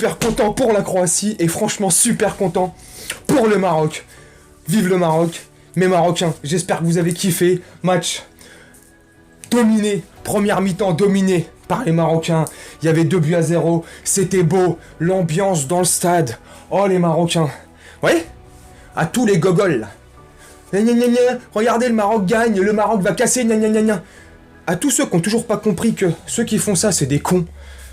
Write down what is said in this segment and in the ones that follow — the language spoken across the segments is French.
super content pour la Croatie et franchement super content pour le Maroc. Vive le Maroc, mes Marocains, j'espère que vous avez kiffé. Match dominé, première mi-temps dominé par les Marocains. Il y avait 2-0, c'était beau, l'ambiance dans le stade. Oh les Marocains, ouais, à tous les gogols là. Gna gna gna gna. Regardez, le Maroc gagne, le Maroc va casser, gna gna gna gna. À tous ceux qui n'ont toujours pas compris que ceux qui font ça, c'est des cons,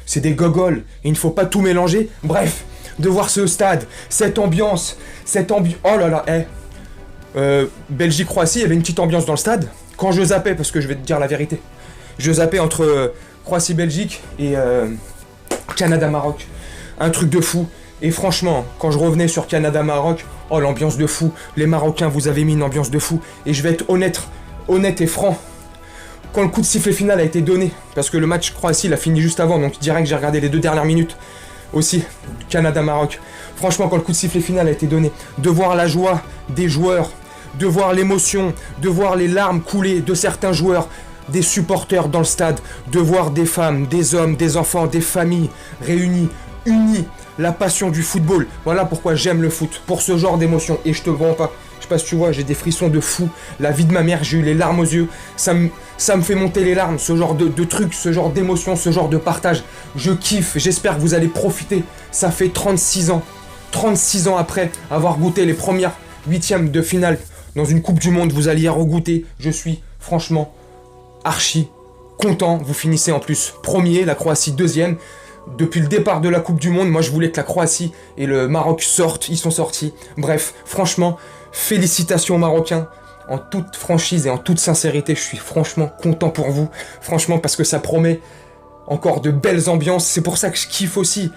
c'est des gogols, il ne faut pas tout mélanger. Bref, de voir ce stade, cette ambiance, oh là là, Belgique-Croatie, il y avait une petite ambiance dans le stade. Quand je zappais, parce que je vais te dire la vérité, je zappais entre Croatie-Belgique et Canada-Maroc. Un truc de fou. Et franchement, quand je revenais sur Canada-Maroc, oh l'ambiance de fou. Les Marocains, vous avez mis une ambiance de fou. Et je vais être honnête et franc. Quand le coup de sifflet final a été donné, parce que le match Croatie il a fini juste avant, donc direct j'ai regardé les 2 dernières minutes aussi, Canada-Maroc. Franchement, quand le coup de sifflet final a été donné, de voir la joie des joueurs, de voir l'émotion, de voir les larmes couler de certains joueurs, des supporters dans le stade, de voir des femmes, des hommes, des enfants, des familles réunis, unis, la passion du football. Voilà pourquoi j'aime le foot, pour ce genre d'émotion. Et je te mens pas, je sais pas si tu vois, j'ai des frissons de fou. La vie de ma mère, j'ai eu les larmes aux yeux. Ça me fait monter les larmes, ce genre de truc, ce genre d'émotion, ce genre de partage. Je kiffe, j'espère que vous allez profiter. Ça fait 36 ans après avoir goûté les premières 8e de finale dans une Coupe du Monde, vous allez y regoûter. Je suis franchement archi content. Vous finissez en plus premier, la Croatie deuxième. Depuis le départ de la Coupe du Monde, moi je voulais que la Croatie et le Maroc sortent, ils sont sortis. Bref, franchement, félicitations aux Marocains. En toute franchise et en toute sincérité, je suis franchement content pour vous. Franchement, parce que ça promet encore de belles ambiances. C'est pour ça que je kiffe aussi.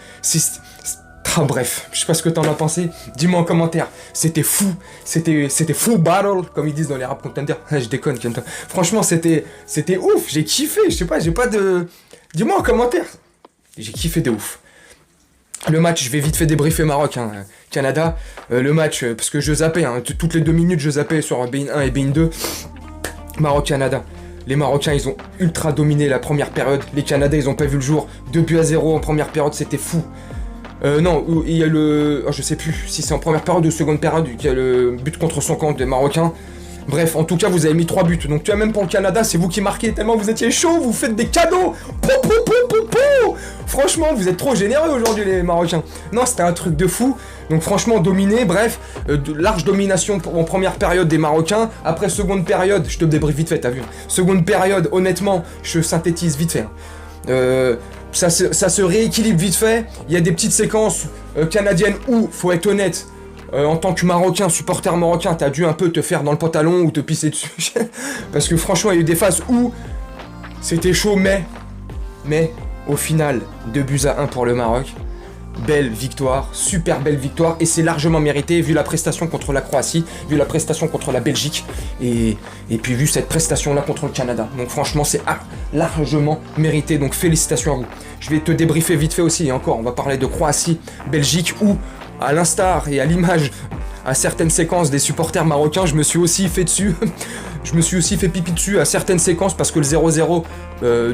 Bref, je sais pas ce que t'en as pensé. Dis-moi en commentaire. C'était fou. C'était full battle, comme ils disent dans les rap contenders. Je déconne. Franchement, c'était ouf. J'ai kiffé. Je sais pas, j'ai pas de... Dis-moi en commentaire. J'ai kiffé de ouf. Le match, je vais vite fait débriefer Maroc, hein. Canada. Le match, parce que je zappais, hein, toutes les 2 minutes, je zappais sur Bein 1 et Bein 2. Maroc-Canada. Les Marocains, ils ont ultra dominé la première période. Les Canadiens, ils ont pas vu le jour. 2-0 en première période, c'était fou. Non, il y a le... Oh, je sais plus si c'est en première période ou seconde période qu'il y a le but contre son camp des Marocains. Bref, en tout cas, vous avez mis 3 buts. Donc, tu vois, même pour le Canada, c'est vous qui marquez tellement vous étiez chaud, vous faites des cadeaux. Franchement, vous êtes trop généreux aujourd'hui, les Marocains. Non, c'était un truc de fou. Donc, franchement, dominé. Bref, large domination en première période des Marocains. Après, seconde période, je te débriefe vite fait, t'as vu. Seconde période, honnêtement, je synthétise vite fait. Ça se rééquilibre vite fait. Il y a des petites séquences canadiennes où, faut être honnête, en tant que Marocain, supporter marocain, t'as dû un peu te faire dans le pantalon ou te pisser dessus. Parce que franchement, il y a eu des phases où c'était chaud, mais au final, 2-1 pour le Maroc. Belle victoire, super belle victoire, et c'est largement mérité vu la prestation contre la Croatie, vu la prestation contre la Belgique, et puis vu cette prestation-là contre le Canada. Donc franchement, c'est largement mérité, donc félicitations à vous. Je vais te débriefer vite fait aussi, et encore, on va parler de Croatie, Belgique, où, à l'instar et à l'image, à certaines séquences des supporters marocains, je me suis aussi fait dessus, je me suis aussi fait pipi dessus à certaines séquences, parce que le 0-0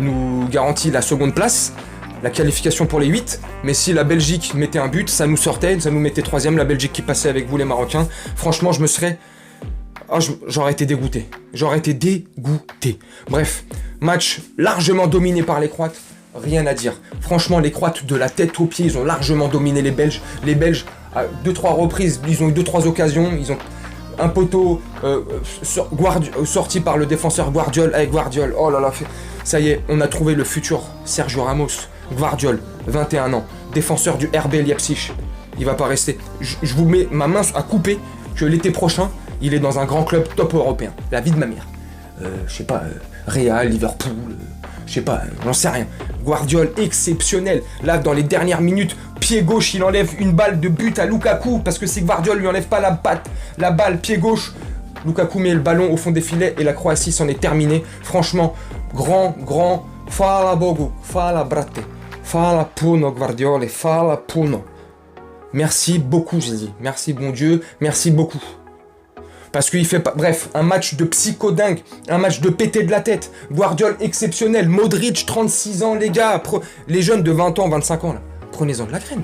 nous garantit la seconde place, la qualification pour les 8, mais si la Belgique mettait un but, ça nous sortait, ça nous mettait 3ème, la Belgique qui passait avec vous les Marocains. Franchement, je me serais... Oh, j'aurais été dégoûté. Bref, match largement dominé par les Croates, rien à dire. Franchement, les Croates, de la tête aux pieds, ils ont largement dominé les Belges. Les Belges, à 2-3 reprises, ils ont eu 2-3 occasions, ils ont... Un poteau sorti par le défenseur Guardiol avec Guardiol. Oh là là, ça y est, on a trouvé le futur Sergio Ramos. Guardiol, 21 ans, défenseur du RB Leipzig. Il va pas rester. Je vous mets ma main à couper que l'été prochain, il est dans un grand club top européen. La vie de ma mère. Je sais pas, Real, Liverpool, je sais pas, j'en sais rien. Guardiol exceptionnel. Là, dans les dernières minutes, pied gauche, il enlève une balle de but à Lukaku parce que c'est Guardiol lui enlève pas la balle, pied gauche. Lukaku met le ballon au fond des filets et la Croatie s'en est terminée. Franchement, grand, fala Bogu, fala brate, fala puno Guardiol, fala puno. Merci beaucoup, j'ai dit. Merci bon Dieu, merci beaucoup. Parce qu'il fait pas... Bref, un match de psychodingue, un match de péter de la tête. Guardiol exceptionnel, Modric, 36 ans, les gars. Les jeunes de 20 ans, 25 ans, là. Prenez-en de la graine.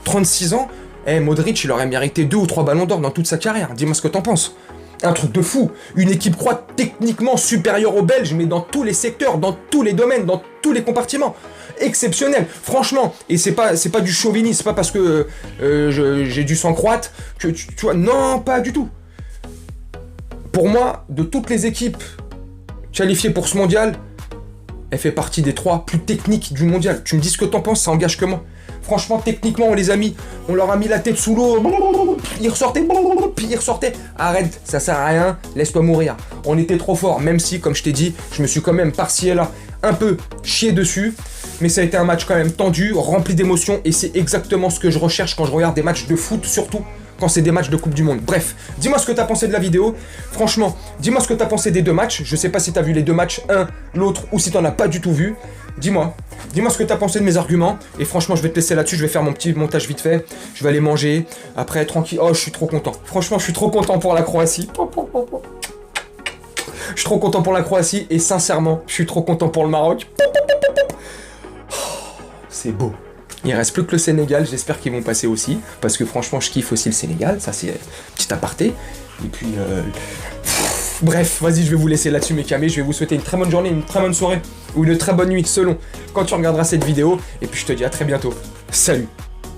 36 ans, Modric, il aurait mérité 2 ou 3 ballons d'or dans toute sa carrière. Dis-moi ce que t'en penses. Un truc de fou. Une équipe croate techniquement supérieure aux Belges, mais dans tous les secteurs, dans tous les domaines, dans tous les compartiments. Exceptionnel, franchement. Et c'est pas du chauvinisme, c'est pas parce que j'ai du sang croate que tu vois. Non, pas du tout. Pour moi, de toutes les équipes qualifiées pour ce mondial, elle fait partie des 3 plus techniques du mondial. Tu me dis ce que t'en penses, ça engage que moi. Franchement, techniquement, on les a mis, on leur a mis la tête sous l'eau, ils ressortaient, arrête, ça sert à rien, laisse-toi mourir. On était trop fort, même si, comme je t'ai dit, je me suis quand même par-ci et là un peu chié dessus, mais ça a été un match quand même tendu, rempli d'émotions, et c'est exactement ce que je recherche quand je regarde des matchs de foot, surtout quand c'est des matchs de Coupe du Monde. Bref, dis-moi ce que t'as pensé de la vidéo. Franchement, dis-moi ce que t'as pensé des 2 matchs. Je sais pas si t'as vu les 2 matchs, un, l'autre, ou si t'en as pas du tout vu. Dis-moi ce que t'as pensé de mes arguments. Et franchement, je vais te laisser là-dessus. Je vais faire mon petit montage vite fait. Je vais aller manger. Après, tranquille. Oh, je suis trop content. Franchement, je suis trop content pour la Croatie. Je suis trop content pour la Croatie. Et sincèrement, je suis trop content pour le Maroc. C'est beau. Il reste plus que le Sénégal, j'espère qu'ils vont passer aussi, parce que franchement je kiffe aussi le Sénégal, ça c'est petit aparté. Et puis bref, vas-y, je vais vous laisser là-dessus mes camés, je vais vous souhaiter une très bonne journée, une très bonne soirée, ou une très bonne nuit selon quand tu regarderas cette vidéo, et puis je te dis à très bientôt. Salut.